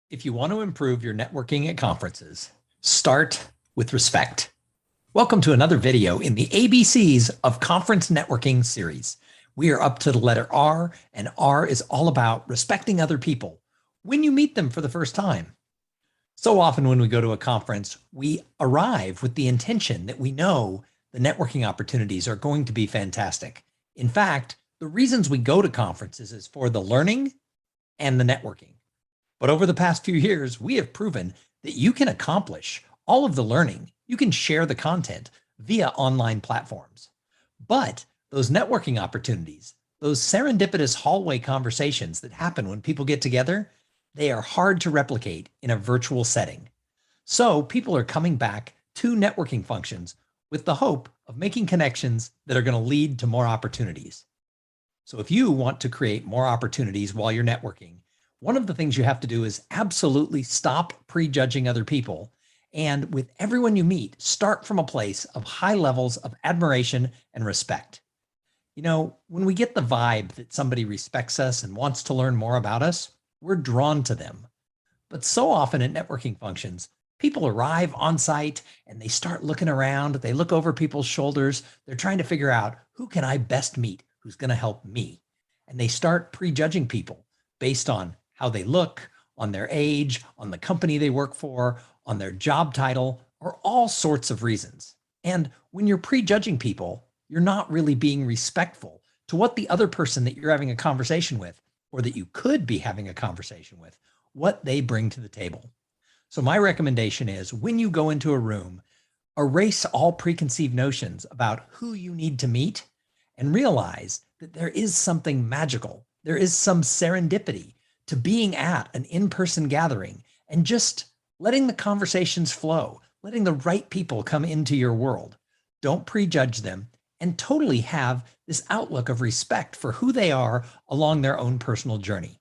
If you want to improve your networking at conferences, start with respect. Welcome to another video in the ABCs of Conference Networking series. We are up to the letter R, and R is all about respecting other people when you meet them for the first time. So often when we go to a conference, we arrive with the intention that we know the networking opportunities are going to be fantastic. In fact, the reasons we go to conferences is for the learning and the networking. But over the past few years, we have proven that you can accomplish all of the learning. You can share the content via online platforms. But those networking opportunities, those serendipitous hallway conversations that happen when people get together, they are hard to replicate in a virtual setting. So people are coming back to networking functions with the hope of making connections that are going to lead to more opportunities. So if you want to create more opportunities while you're networking, one of the things you have to do is absolutely stop prejudging other people. And with everyone you meet, start from a place of high levels of admiration and respect. You know, when we get the vibe that somebody respects us and wants to learn more about us, we're drawn to them. But so often at networking functions, people arrive on site and they start looking around. They look over people's shoulders. They're trying to figure out, who can I best meet? Who's going to help me? And they start prejudging people based on how they look, on their age, on the company they work for, on their job title, or all sorts of reasons. And when you're prejudging people, you're not really being respectful to what the other person that you're having a conversation with, or that you could be having a conversation with, what they bring to the table. So my recommendation is, when you go into a room, erase all preconceived notions about who you need to meet and realize that there is something magical. There is some serendipity to being at an in-person gathering and just letting the conversations flow, letting the right people come into your world. Don't prejudge them, and totally have this outlook of respect for who they are along their own personal journey.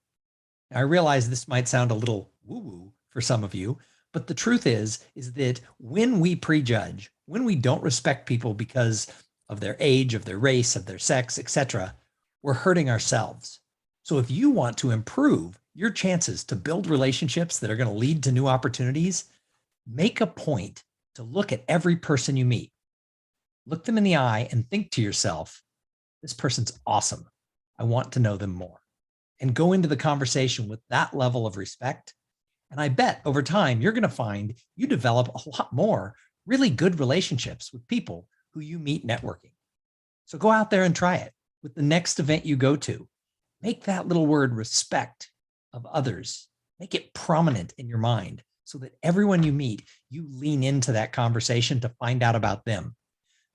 Now, I realize this might sound a little woo-woo for some of you, but the truth is that when we prejudge, when we don't respect people because of their age, of their race, of their sex, etc., we're hurting ourselves. So if you want to improve your chances to build relationships that are going to lead to new opportunities, make a point to look at every person you meet. Look them in the eye and think to yourself, this person's awesome. I want to know them more. And go into the conversation with that level of respect. And I bet over time, you're going to find you develop a lot more really good relationships with people who you meet networking. So go out there and try it with the next event you go to. Make that little word respect of others, make it prominent in your mind so that everyone you meet, you lean into that conversation to find out about them.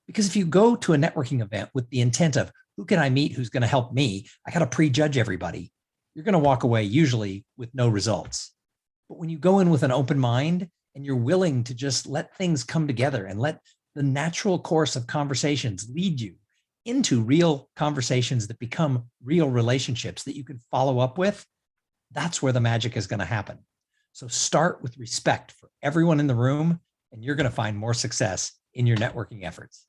Because if you go to a networking event with the intent of, who can I meet who's going to help me? I got to prejudge everybody. You're going to walk away usually with no results. But when you go in with an open mind and you're willing to just let things come together and let the natural course of conversations lead you into real conversations that become real relationships that you can follow up with, that's where the magic is going to happen. So start with respect for everyone in the room, and you're going to find more success in your networking efforts.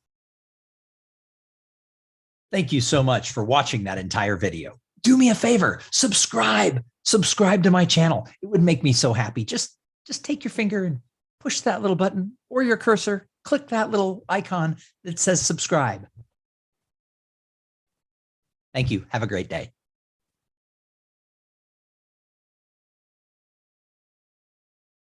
Thank you so much for watching that entire video. Do me a favor, subscribe to my channel. It would make me so happy. Just take your finger and push that little button, or your cursor, click that little icon that says subscribe. Thank you. Have a great day.